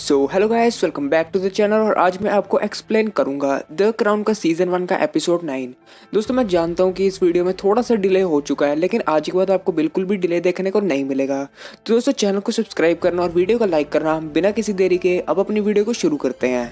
Hello guys, welcome back to the channel. और आज मैं आपको एक्सप्लेन करूंगा द क्राउन का सीजन 1 का एपिसोड 9। दोस्तों, मैं जानता हूं कि इस वीडियो में थोड़ा सा डिले हो चुका है, लेकिन आज के बाद आपको बिल्कुल भी डिले देखने को नहीं मिलेगा। तो दोस्तों, चैनल को सब्सक्राइब करना और वीडियो को लाइक करना बिना किसी देरी के अब अपनी वीडियो को शुरू करते हैं।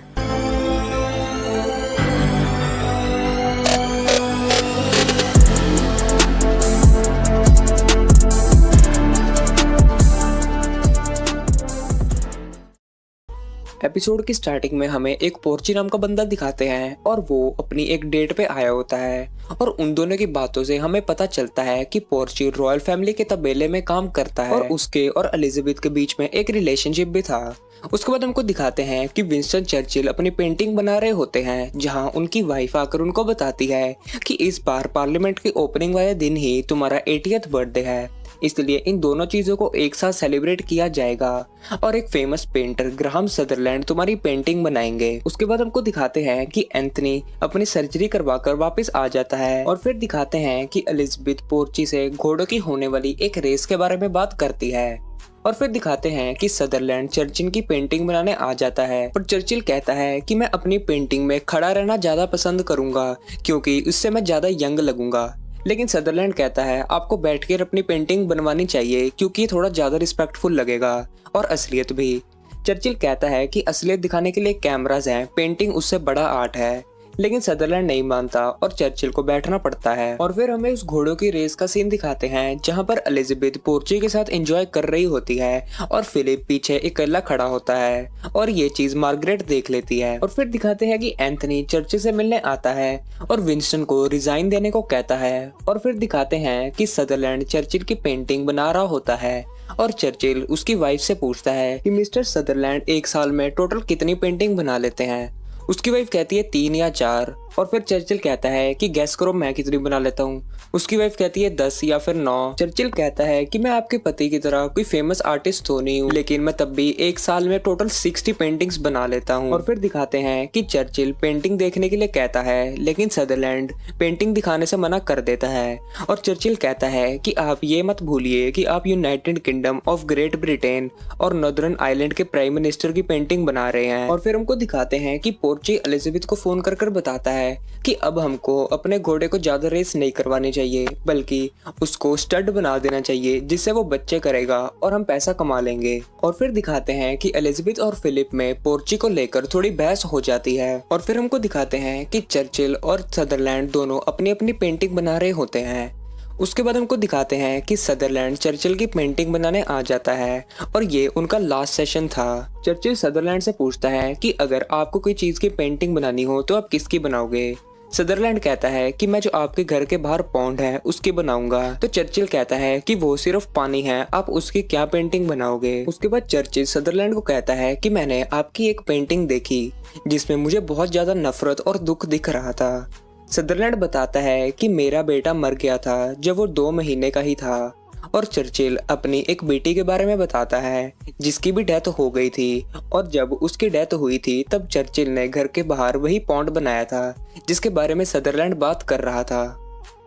एपिसोड की स्टार्टिंग में हमें एक पोर्ची नाम का बंदा दिखाते हैं और वो अपनी एक डेट पे आया होता है। और उन दोनों की बातों से हमें पता चलता है कि पोर्ची रॉयल फैमिली के तबेले में काम करता है और उसके और एलिजाबेथ के बीच में एक रिलेशनशिप भी था। उसके बाद हमको दिखाते हैं कि विंस्टन चर्चिल अपनी पेंटिंग बना रहे होते हैं, जहां उनकी वाइफ आकर उनको बताती है कि इस बार पार्लियामेंट की ओपनिंग वाले दिन ही तुम्हारा 80th बर्थडे है, इसलिए इन दोनों चीजों को एक साथ सेलिब्रेट किया जाएगा और एक फेमस पेंटर ग्राहम सदरलैंड तुम्हारी पेंटिंग बनाएंगे। उसके बाद हमको दिखाते हैं कि एंथनी अपनी सर्जरी करवाकर वापस आ जाता है और फिर दिखाते हैं कि एलिजाबेथ पोर्ची से घोड़ों की होने वाली एक रेस के बारे में बात करती है। और फिर दिखाते हैं कि सदरलैंड चर्चिल की पेंटिंग बनाने आ जाता है, पर चर्चिल कहता है कि मैं अपनी पेंटिंग में खड़ा रहना ज्यादा पसंद करूंगा क्योंकि उससे मैं ज्यादा यंग लगूंगा। लेकिन सदरलैंड कहता है आपको बैठकर अपनी पेंटिंग बनवानी चाहिए क्योंकि ये थोड़ा ज्यादा रिस्पेक्टफुल लगेगा और असलियत भी। चर्चिल कहता है कि असलियत दिखाने के लिए कैमरास हैं, पेंटिंग उससे बड़ा आर्ट है। लेकिन सदरलैंड नहीं मानता और चर्चिल को बैठना पड़ता है। और फिर हमें उस घोड़ों की रेस का सीन दिखाते हैं जहां पर एलिजाबेथ पोर्ची के साथ एंजॉय कर रही होती है और फिलिप पीछे अकेला खड़ा होता है और ये चीज मार्गरेट देख लेती है। और फिर दिखाते हैं कि एंथनी चर्चिल से मिलने आता है और विंस्टन को रिजाइन देने को कहता है। और फिर दिखाते हैं कि सदरलैंड चर्चिल की पेंटिंग बना रहा होता है और चर्चिल उसकी वाइफ से पूछता है कि मिस्टर सदरलैंड एक साल में टोटल कितनी पेंटिंग बना लेते हैं। उसकी वाइफ कहती है 3 या 4। और फिर चर्चिल कहता है कि गैस करो मैं कितनी बना लेता हूँ। उसकी वाइफ कहती है 10 या फिर 9। चर्चिल कहता है कि मैं आपके पति की तरह कोई फेमस आर्टिस्ट तो नहीं हूँ, लेकिन मैं तब भी एक साल में टोटल 60 पेंटिंग्स बना लेता हूँ। और फिर दिखाते हैं कि चर्चिल पेंटिंग देखने के लिए कहता है, लेकिन सदरलैंड पेंटिंग दिखाने से मना कर देता है। और चर्चिल कहता है कि आप ये मत भूलिए कि आप United kingdom of great Britain और नॉर्दर्न आइलैंड के प्राइम मिनिस्टर की पेंटिंग बना रहे हैं। और फिर हमको दिखाते हैं कि पोर्ची एलिजाबेथ को फोन कर बताता है कि अब हमको अपने घोड़े को ज्यादा रेस नहीं करवानी चाहिए, बल्कि उसको स्टड बना देना चाहिए जिससे वो बच्चे करेगा और हम पैसा कमा लेंगे। और फिर दिखाते हैं कि एलिजाबेथ और फिलिप में पोर्ची को लेकर थोड़ी बहस हो जाती है। और फिर हमको दिखाते हैं कि चर्चिल और सदरलैंड दोनों अपनी अपनी पेंटिंग बना रहे होते हैं। उसके बाद हमको दिखाते हैं कि सदरलैंड चर्चिल की पेंटिंग बनाने आ जाता है और ये उनका लास्ट सेशन था। चर्चिल सदरलैंड से पूछता है कि अगर आपको कोई चीज की पेंटिंग बनानी हो तो आप किसकी बनाओगे। सदरलैंड कहता है कि मैं जो आपके घर के बाहर पॉन्ड है उसकी बनाऊंगा। तो चर्चिल कहता है कि वो सिर्फ पानी है, आप उसकी क्या पेंटिंग बनाओगे। उसके बाद चर्चिल सदरलैंड को कहता है कि मैंने आपकी एक पेंटिंग देखी जिसमें मुझे बहुत ज्यादा नफरत और दुख दिख रहा था। सदरलैंड बताता है कि मेरा बेटा मर गया था जब वो 2 महीने का ही था। और चर्चिल अपनी एक बेटी के बारे में बताता है जिसकी भी डेथ हो गई थी। और जब उसकी डेथ हुई थी तब चर्चिल ने घर के बाहर वही पॉन्ड बनाया था जिसके बारे में सदरलैंड बात कर रहा था।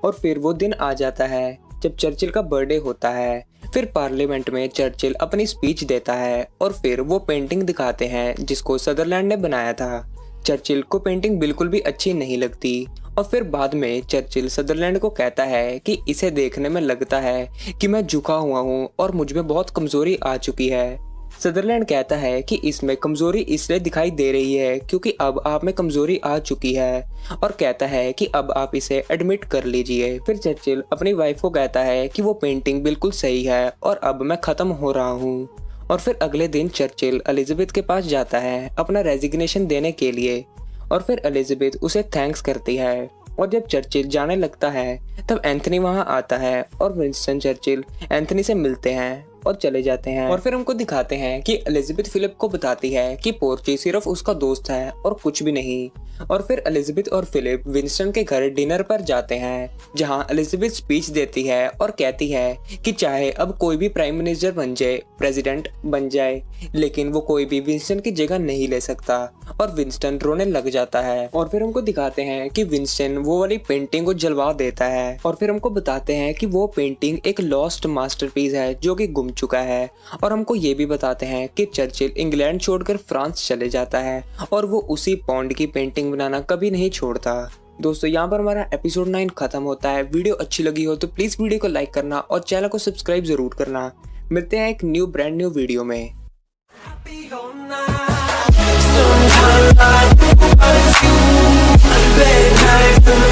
और फिर वो दिन आ जाता है जब चर्चिल का बर्थडे होता है। फिर पार्लियामेंट में चर्चिल अपनी स्पीच देता है और फिर वो पेंटिंग दिखाते हैं जिसको सदरलैंड ने बनाया था। चर्चिल को पेंटिंग बिल्कुल भी अच्छी नहीं लगती और फिर बाद में चर्चिल सदरलैंड को कहता है कि इसे देखने में लगता है कि मैं झुका हुआ हूँ और मुझ में बहुत कमजोरी आ चुकी है। सदरलैंड कहता है कि इसमें कमजोरी इसलिए दिखाई दे रही है क्योंकि अब आप में कमजोरी आ चुकी है और कहता है कि अब आप इसे एडमिट कर लीजिए। फिर चर्चिल अपनी वाइफ को कहता है कि वो पेंटिंग बिल्कुल सही है और अब मैं खत्म हो रहा हूँ। और फिर अगले दिन चर्चिल एलिजाबेथ के पास जाता है अपना रेजिग्नेशन देने के लिए और फिर एलिजाबेथ उसे थैंक्स करती है। और जब चर्चिल जाने लगता है तब एंथनी वहां आता है और विंस्टन चर्चिल एंथनी से मिलते हैं और चले जाते हैं। और फिर हमको दिखाते हैं कि एलिजाबेथ फिलिप को बताती है कि पोर्ची सिर्फ उसका दोस्त है और कुछ भी नहीं। और फिर एलिजाबेथ और फिलिप विंस्टन के घर डिनर पर जाते हैं जहां एलिजाबेथ स्पीच देती है और कहती है कि चाहे अब कोई भी प्राइम मिनिस्टर बन जाए, प्रेसिडेंट बन जाए, लेकिन वो कोई भी विंस्टन की जगह नहीं ले सकता। और विंस्टन रोने लग जाता है। और फिर हमको दिखाते हैं कि विंस्टन वो वाली पेंटिंग को जलवा देता है। और फिर हमको बताते हैं कि वो पेंटिंग एक लॉस्ट मास्टरपीस है जो कि गुम घूम चुका है और हमको ये भी बताते हैं कि चर्चिल इंग्लैंड छोड़कर फ्रांस चले जाता है और वो उसी पॉन्ड की पेंटिंग बनाना कभी नहीं छोड़ता। दोस्तों यहाँ पर हमारा एपिसोड 9 खत्म होता है। वीडियो अच्छी लगी हो तो प्लीज वीडियो को लाइक करना और चैनल को सब्सक्राइब जरूर करना। मिलते हैं एक ब्रांड न्यू वीडियो में। Sometimes I do, but you, late nights